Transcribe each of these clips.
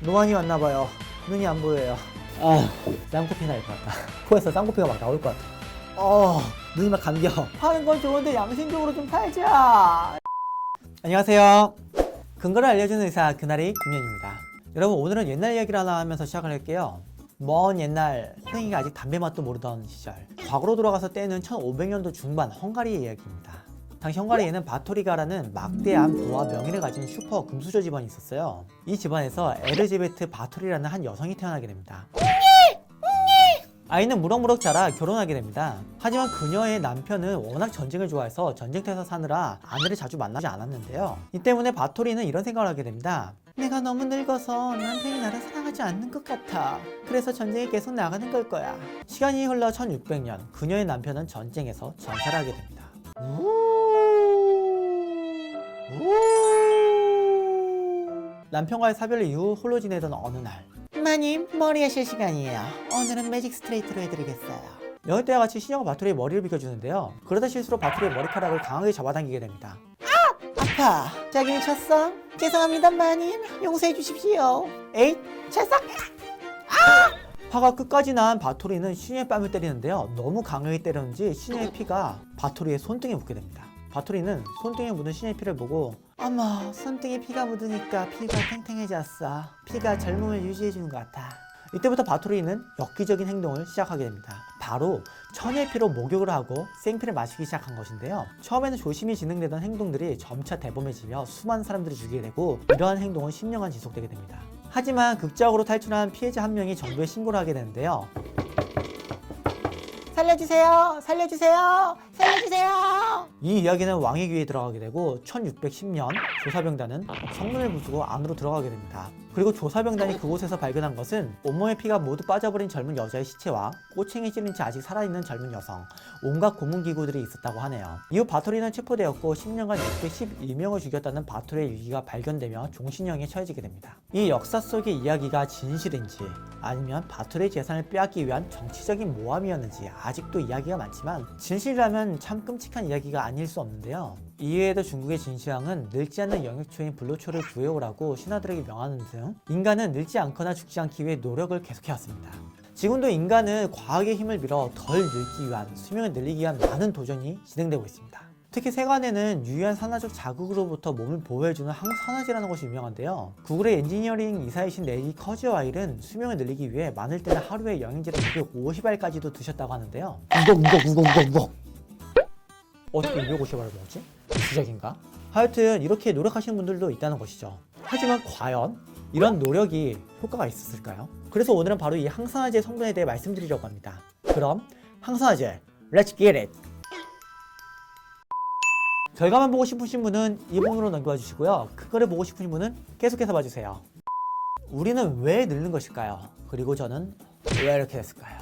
노안이 왔나봐요. 눈이 안 보여요. 쌍코피 날 것 같다. 코에서 쌍코피가 막 나올 것 같아. 눈이 막 감겨. 파는 건 좋은데 양심적으로 좀 팔자. 안녕하세요. 근거를 알려주는 의사 그날의 김현입니다. 여러분, 오늘은 옛날 이야기를 하나 하면서 시작을 할게요. 먼 옛날 호랭이가 아직 담배 맛도 모르던 시절, 과거로 돌아가서 때는 1500년도 중반 헝가리의 이야기입니다. 당시 헝가리에는 바토리가라는 막대한 부와 명예를 가진 슈퍼 금수저 집안이 있었어요. 이 집안에서 에르제베트 바토리라는 한 여성이 태어나게 됩니다. 아이는 무럭무럭 자라 결혼하게 됩니다. 하지만 그녀의 남편은 워낙 전쟁을 좋아해서 전쟁터에서 사느라 아내를 자주 만나지 않았는데요. 이 때문에 바토리는 이런 생각을 하게 됩니다. 내가 너무 늙어서 남편이 나를 사랑하지 않는 것 같아. 그래서 전쟁에 계속 나가는 걸 거야. 시간이 흘러 1600년, 그녀의 남편은 전쟁에서 전사를 하게 됩니다. 남편과의 사별 이후 홀로 지내던 어느 날, 마님, 머리 하실 시간이에요. 오늘은 매직 스트레이트로 해드리겠어요. 여느 때와 같이 시녀가 바토리의 머리를 비켜주는데요. 그러다 실수로 바토리의 머리카락을 강하게 잡아당기게 됩니다. 아파. 자기 미쳤어? 죄송합니다, 마님. 용서해 주십시오. 에잇, 찰싹. 화가 끝까지 난 바토리는 시녀의 뺨을 때리는데요. 너무 강하게 때렸는지 시녀의 피가 바토리의 손등에 묻게 됩니다. 바토리는 손등에 묻은 시녀의 피를 보고, 어머, 손등에 피가 묻으니까 피가 탱탱해졌어. 피가 젊음을 유지해주는 것 같아. 이때부터 바토리는 엽기적인 행동을 시작하게 됩니다. 바로 천의 피로 목욕을 하고 생피를 마시기 시작한 것인데요. 처음에는 조심히 진행되던 행동들이 점차 대범해지며 수많은 사람들이 죽이게 되고, 이러한 행동은 10년간 지속되게 됩니다. 하지만 극적으로 탈출한 피해자 한 명이 정부에 신고를 하게 되는데요. 살려주세요! 살려주세요! 살려주세요! 이 이야기는 왕의 귀에 들어가게 되고 1610년 조사병단은 성문을 부수고 안으로 들어가게 됩니다. 그리고 조사병단이 그곳에서 발견한 것은 온몸의 피가 모두 빠져버린 젊은 여자의 시체와 꼬챙이 찌른 채 아직 살아있는 젊은 여성, 온갖 고문기구들이 있었다고 하네요. 이후 바토리는 체포되었고 10년간 612명을 죽였다는 바토리의 일기가 발견되며 종신형에 처해지게 됩니다. 이 역사 속의 이야기가 진실인지 아니면 바토리의 재산을 빼앗기 위한 정치적인 모함이었는지 아직도 이야기가 많지만, 진실이라면 참 끔찍한 이야기가 아닐 수 없는데요. 이외에도 중국의 진시황은 늙지 않는 영역초인 불로초를 구해오라고 라고 신하들에게 명하는 등 인간은 늙지 않거나 죽지 않기 위해 노력을 계속해왔습니다. 지금도 인간은 과학의 힘을 빌어 덜 늙기 위한, 수명을 늘리기 위한 많은 도전이 진행되고 있습니다. 특히 세관에는 유해한 산화적 자극으로부터 몸을 보호해주는 항산화제라는 것이 유명한데요. 구글의 엔지니어링 이사이신 레이 커즈와일은 수명을 늘리기 위해 많을 때는 하루에 영양제를 250알까지도 드셨다고 하는데요. 우걱. 어떻게 250알을 먹었지? 주작인가? 하여튼 이렇게 노력하시는 분들도 있다는 것이죠. 하지만 과연 이런 노력이 효과가 있었을까요? 그래서 오늘은 바로 이 항산화제 성분에 대해 말씀드리려고 합니다. 그럼 항산화제, Let's get it! 결과만 보고 싶으신 분은 이 부분으로 넘겨와 주시고요. 그거를 보고 싶으신 분은 계속해서 봐주세요. 우리는 왜 늙는 것일까요? 그리고 저는 왜 이렇게 됐을까요?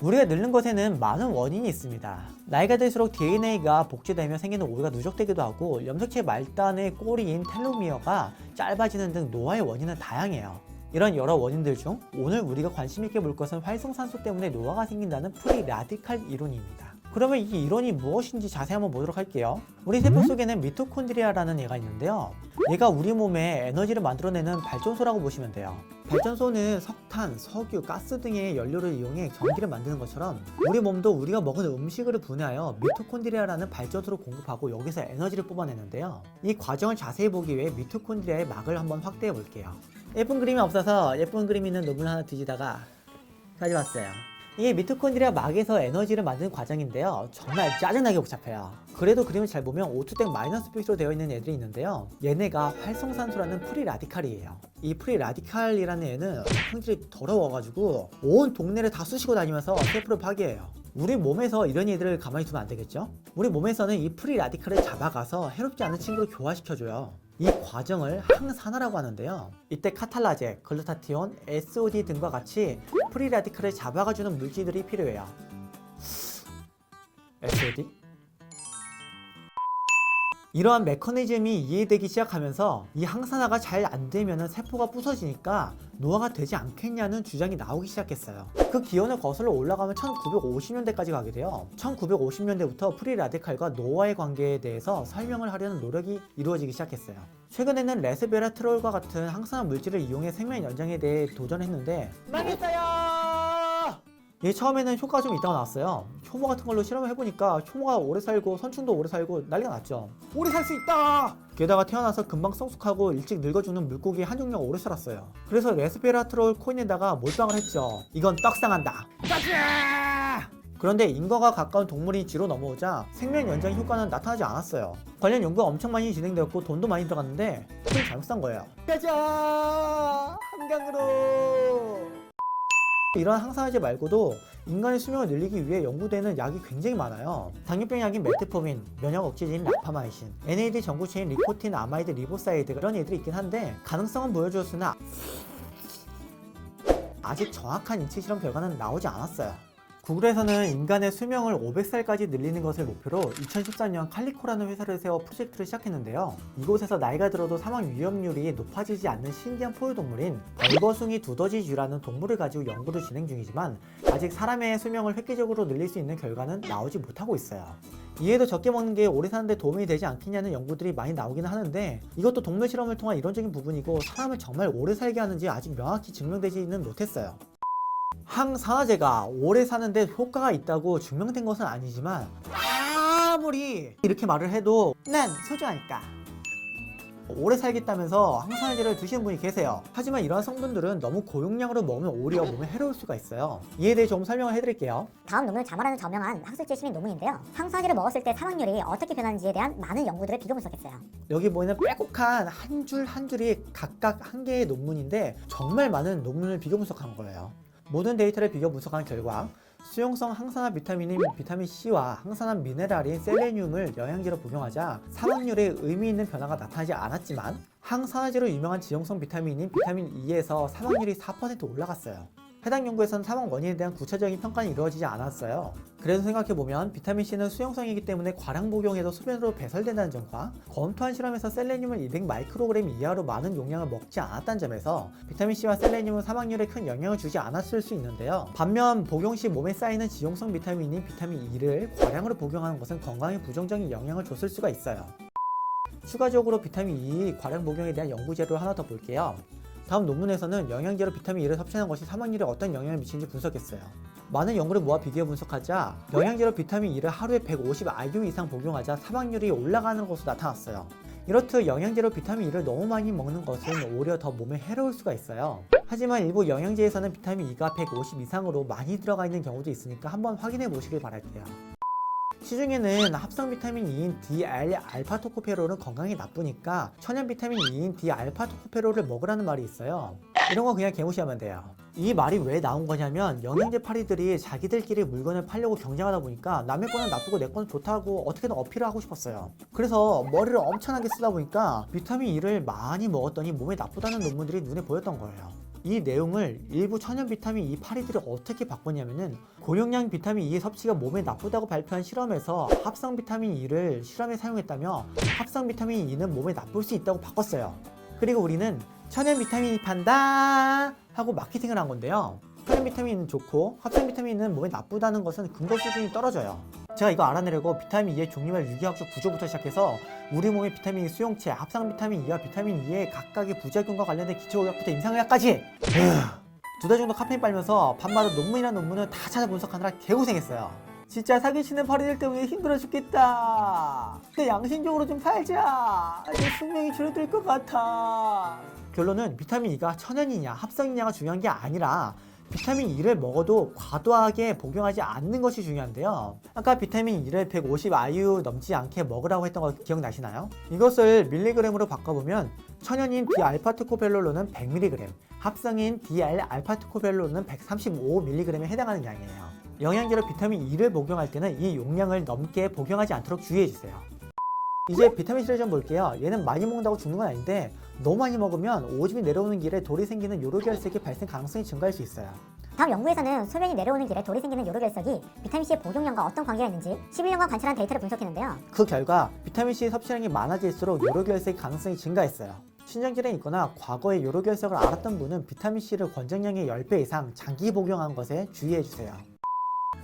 우리가 늙는 것에는 많은 원인이 있습니다. 나이가 들수록 DNA가 복제되며 생기는 오류가 누적되기도 하고, 염색체 말단의 꼬리인 텔로미어가 짧아지는 등 노화의 원인은 다양해요. 이런 여러 원인들 중 오늘 우리가 관심 있게 볼 것은 활성산소 때문에 노화가 생긴다는 프리 라디칼 이론입니다. 그러면 이 이론이 무엇인지 자세히 한번 보도록 할게요. 우리 세포 속에는 미토콘드리아라는 얘가 있는데요. 얘가 우리 몸에 에너지를 만들어내는 발전소라고 보시면 돼요. 발전소는 석탄, 석유, 가스 등의 연료를 이용해 전기를 만드는 것처럼 우리 몸도 우리가 먹은 음식을 분해하여 미토콘드리아라는 발전소로 공급하고 여기서 에너지를 뽑아내는데요. 이 과정을 자세히 보기 위해 미토콘드리아의 막을 한번 확대해 볼게요. 예쁜 그림이 없어서 예쁜 그림 있는 논문 하나 뒤지다가 가져왔어요. 이게 미토콘드리아 막에서 에너지를 만드는 과정인데요. 정말 짜증나게 복잡해요. 그래도 그림을 잘 보면 O2땡 마이너스 표시로 되어 있는 애들이 있는데요. 얘네가 활성산소라는 프리 라디칼이에요. 이 프리 라디칼이라는 애는 성질이 더러워가지고 온 동네를 다 쑤시고 다니면서 세포를 파괴해요. 우리 몸에서 이런 애들을 가만히 두면 안 되겠죠? 우리 몸에서는 이 프리 라디칼을 잡아가서 해롭지 않은 친구를 교화시켜줘요. 이 과정을 항산화라고 하는데요. 이때 카탈라제, 글루타티온, SOD 등과 같이 프리 라디칼을 잡아가주는 물질들이 필요해요. SOD? 이러한 메커니즘이 이해되기 시작하면서 이 항산화가 잘 안 되면 세포가 부서지니까 노화가 되지 않겠냐는 주장이 나오기 시작했어요. 그 기원을 거슬러 올라가면 1950년대까지 가게 돼요. 1950년대부터 프리 라디칼과 노화의 관계에 대해서 설명을 하려는 노력이 이루어지기 시작했어요. 최근에는 레스베라트롤과 같은 항산화 물질을 이용해 생명 연장에 대해 도전했는데 망했어요! 이게 처음에는 효과가 좀 있다가 나왔어요. 효모 같은 걸로 실험을 해보니까 효모가 오래 살고 선충도 오래 살고 난리가 났죠. 오래 살 수 있다! 게다가 태어나서 금방 성숙하고 일찍 늙어 죽는 물고기 한 종류가 오래 살았어요. 그래서 레스베라트롤 코인에다가 몰빵을 했죠. 이건 떡상한다. 가자! 그런데 인과가 가까운 동물이 쥐로 넘어오자 생명 연장 효과는 나타나지 않았어요. 관련 연구가 엄청 많이 진행되었고 돈도 많이 들어갔는데 그건 잘못 산 거예요. 가자! 한강으로! 이런 항산화제 말고도 인간의 수명을 늘리기 위해 연구되는 약이 굉장히 많아요. 당뇨병 약인 메트포민, 면역 억제제인 라파마이신, NAD 전구체인 리코틴 아마이드 리보사이드 이런 애들이 있긴 한데 가능성은 보여주었으나 아직 정확한 인체 실험 결과는 나오지 않았어요. 구글에서는 인간의 수명을 500살까지 늘리는 것을 목표로 2014년 칼리코라는 회사를 세워 프로젝트를 시작했는데요. 이곳에서 나이가 들어도 사망 위험률이 높아지지 않는 신기한 포유동물인 벌거숭이 두더지쥐라는 동물을 가지고 연구를 진행 중이지만 아직 사람의 수명을 획기적으로 늘릴 수 있는 결과는 나오지 못하고 있어요. 이해도 적게 먹는 게 오래 사는데 도움이 되지 않겠냐는 연구들이 많이 나오기는 하는데 이것도 동물 실험을 통한 이론적인 부분이고 사람을 정말 오래 살게 하는지 아직 명확히 증명되지는 못했어요. 항산화제가 오래 사는데 효과가 있다고 증명된 것은 아니지만 아무리 이렇게 말을 해도 난 소중하니까 오래 살겠다면서 항산화제를 드시는 분이 계세요. 하지만 이러한 성분들은 너무 고용량으로 먹으면 오히려 몸에 해로울 수가 있어요. 이에 대해 조금 설명을 해드릴게요. 다음 논문은 자마라는 저명한 학술지 시민 논문인데요. 항산화제를 먹었을 때 사망률이 어떻게 변하는지에 대한 많은 연구들을 비교 분석했어요. 여기 보이는 빼곡한 한 줄 한 줄이 각각 한 개의 논문인데 정말 많은 논문을 비교 분석한 거예요. 모든 데이터를 비교 분석한 결과 수용성 항산화 비타민인 비타민 C와 항산화 미네랄인 셀레늄을 영양제로 복용하자 사망률에 의미 있는 변화가 나타나지 않았지만 항산화제로 유명한 지용성 비타민인 비타민 E에서 사망률이 4% 올라갔어요. 해당 연구에서는 사망 원인에 대한 구체적인 평가는 이루어지지 않았어요. 그래서 생각해보면 비타민C는 수용성이기 때문에 과량 복용해도 소변으로 배설된다는 점과 검토한 실험에서 셀레늄을 200마이크로그램 이하로 많은 용량을 먹지 않았다는 점에서 비타민C와 셀레늄은 사망률에 큰 영향을 주지 않았을 수 있는데요. 반면 복용 시 몸에 쌓이는 지용성 비타민인 비타민 E를 과량으로 복용하는 것은 건강에 부정적인 영향을 줬을 수가 있어요. 추가적으로 비타민 E 과량 복용에 대한 연구 자료를 하나 더 볼게요. 다음 논문에서는 영양제로 비타민 E를 섭취하는 것이 사망률에 어떤 영향을 미치는지 분석했어요. 많은 연구를 모아 비교해 분석하자 영양제로 비타민 E를 하루에 150 IU 이상 복용하자 사망률이 올라가는 것으로 나타났어요. 이렇듯 영양제로 비타민 E를 너무 많이 먹는 것은 오히려 더 몸에 해로울 수가 있어요. 하지만 일부 영양제에서는 비타민 E가 150 이상으로 많이 들어가 있는 경우도 있으니까 한번 확인해 보시길 바랄게요. 시중에는 합성 비타민 E인 D-알파토코페롤은 건강에 나쁘니까 천연 비타민 E인 D-알파토코페롤을 먹으라는 말이 있어요. 이런 거 그냥 개무시하면 돼요. 이 말이 왜 나온 거냐면 영양제 파리들이 자기들끼리 물건을 팔려고 경쟁하다 보니까 남의 거는 나쁘고 내 거는 좋다고 어떻게든 어필을 하고 싶었어요. 그래서 머리를 엄청나게 쓰다 보니까 비타민 E를 많이 먹었더니 몸에 나쁘다는 논문들이 눈에 보였던 거예요. 이 내용을 일부 천연 비타민 E 파리들이 어떻게 바꿨냐면은 고용량 비타민 E의 섭취가 몸에 나쁘다고 발표한 실험에서 합성 비타민 E를 실험에 사용했다며 합성 비타민 E는 몸에 나쁠 수 있다고 바꿨어요. 그리고 우리는 천연 비타민이 판다 하고 마케팅을 한 건데요. 천연 비타민은 좋고 합성 비타민은 몸에 나쁘다는 것은 근거 수준이 떨어져요. 제가 이거 알아내려고 비타민 E의 종류별 유기화학적 구조부터 시작해서 우리 몸의 비타민 E 수용체, 합성 비타민 E와 비타민 E의 각각의 부작용과 관련된 기초의학부터 임상의학까지 두 달 정도 카페인 빨면서 밤마다 논문이나 논문을 다 찾아 분석하느라 개고생했어요. 진짜 사기치는 파리들 때문에 힘들어 죽겠다. 근데 양심적으로 좀 살자. 내 숙명이 줄어들 것 같아. 결론은 비타민 E가 천연이냐 합성이냐가 중요한 게 아니라 비타민 E를 먹어도 과도하게 복용하지 않는 것이 중요한데요. 아까 비타민 E를 150 IU 넘지 않게 먹으라고 했던 거 기억나시나요? 이것을 밀리그램으로 바꿔보면 천연인 D-알파토코펠롤로는 100mg, 합성인 D-알파토코펠롤로는 135mg에 해당하는 양이에요. 영양제로 비타민 E를 복용할 때는 이 용량을 넘게 복용하지 않도록 주의해주세요. 이제 비타민 C를 좀 볼게요. 얘는 많이 먹는다고 죽는 건 아닌데 너무 많이 먹으면 오줌이 내려오는 길에 돌이 생기는 요로결석이 발생 가능성이 증가할 수 있어요. 다음 연구에서는 소변이 내려오는 길에 돌이 생기는 요로결석이 비타민C의 복용량과 어떤 관계가 있는지 11년간 관찰한 데이터를 분석했는데요. 그 결과 비타민C 섭취량이 많아질수록 요로결석 가능성이 증가했어요. 신장질환이 있거나 과거에 요로결석을 앓았던 분은 비타민C를 권장량의 10배 이상 장기 복용한 것에 주의해주세요.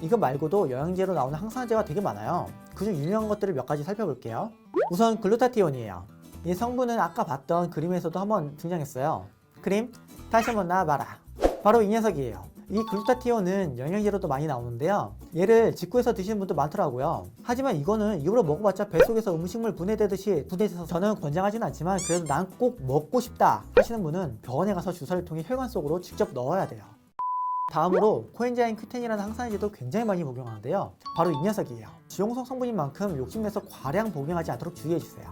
이거 말고도 영양제로 나오는 항산화제가 되게 많아요. 그중 유명한 것들을 몇 가지 살펴볼게요. 우선 글루타티온이에요. 이 성분은 아까 봤던 그림에서도 한번 등장했어요. 그림 다시 한번 나와봐라. 바로 이 녀석이에요. 이 글루타티온은 영양제로도 많이 나오는데요. 얘를 직구해서 드시는 분도 많더라고요. 하지만 이거는 입으로 먹어봤자 뱃속에서 음식물 분해되듯이 분해돼서 저는 권장하진 않지만 그래도 난 꼭 먹고 싶다 하시는 분은 병원에 가서 주사를 통해 혈관 속으로 직접 넣어야 돼요. 다음으로 코엔자임 Q10이라는 항산화제도 굉장히 많이 복용하는데요. 바로 이 녀석이에요. 지용성 성분인 만큼 욕심내서 과량 복용하지 않도록 주의해주세요.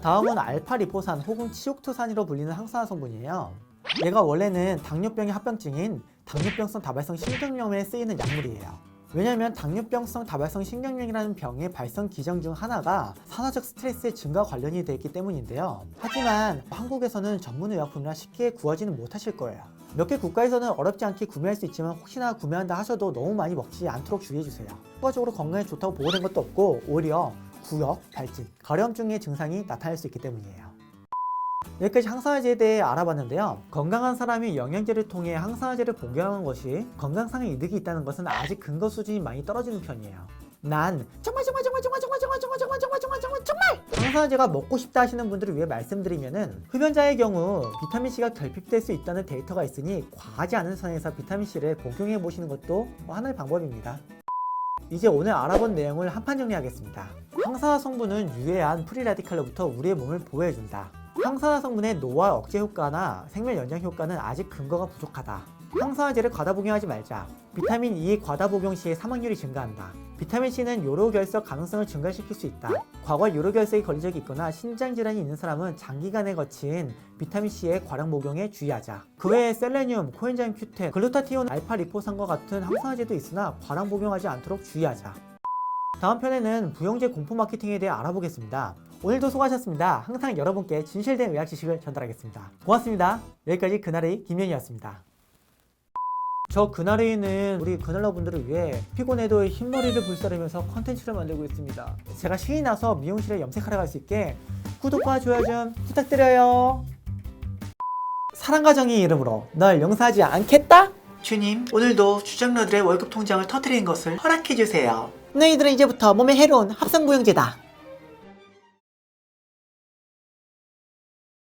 다음은 알파리포산 혹은 치옥토산이로 불리는 항산화 성분이에요. 얘가 원래는 당뇨병의 합병증인 당뇨병성 다발성 신경염에 쓰이는 약물이에요. 왜냐하면 당뇨병성 다발성 신경염이라는 병의 발성 기전 중 하나가 산화적 스트레스의 증가 관련이 되어 있기 때문인데요. 하지만 한국에서는 전문의약품이라 쉽게 구하지는 못하실 거예요. 몇 개 국가에서는 어렵지 않게 구매할 수 있지만 혹시나 구매한다 하셔도 너무 많이 먹지 않도록 주의해주세요. 추가적으로 건강에 좋다고 보고된 것도 없고 오히려 구역, 발진, 가려움증의 증상이 나타날 수 있기 때문이에요. 여기까지 항산화제에 대해 알아봤는데요. 건강한 사람이 영양제를 통해 항산화제를 복용하는 것이 건강상의 이득이 있다는 것은 아직 근거 수준이 많이 떨어지는 편이에요. 난 정말 항산화제가 먹고 싶다 하시는 분들을 위해 말씀드리면은 흡연자의 경우 비타민C가 결핍될 수 있다는 데이터가 있으니 과하지 않은 선에서 비타민C를 복용해 보시는 것도 하나의 방법입니다. 이제 오늘 알아본 내용을 한판 정리하겠습니다. 항산화 성분은 유해한 프리라디칼로부터 우리의 몸을 보호해준다. 항산화 성분의 노화 억제 효과나 생명 연장 효과는 아직 근거가 부족하다. 항산화제를 과다 복용하지 말자. 비타민 E 과다 복용 시에 사망률이 증가한다. 비타민 C는 요로결석 가능성을 증가시킬 수 있다. 과거에 요로결석이 걸린 적이 있거나 신장질환이 있는 사람은 장기간에 거친 비타민 C의 과량 복용에 주의하자. 그 외에 셀레늄, 코엔자임 Q10, 글루타티온, 알파리포산과 같은 항산화제도 있으나 과량 복용하지 않도록 주의하자. 다음 편에는 부영제 공포 마케팅에 대해 알아보겠습니다. 오늘도 수고하셨습니다. 항상 여러분께 진실된 의학 지식을 전달하겠습니다. 고맙습니다. 여기까지 그날의 김연이었습니다. 저 그날에는 우리 그날러분들을 위해 피곤해도 흰머리를 불사르면서 컨텐츠를 만들고 있습니다. 제가 신이 나서 미용실에 염색하러 갈 수 있게 구독과 좋아요 좀 부탁드려요. 사랑과 정의의 이름으로 널 용서하지 않겠다? 주님, 오늘도 주장러들의 월급 통장을 터뜨리는 것을 허락해주세요. 너희들은 이제부터 몸에 해로운 합성부영제다.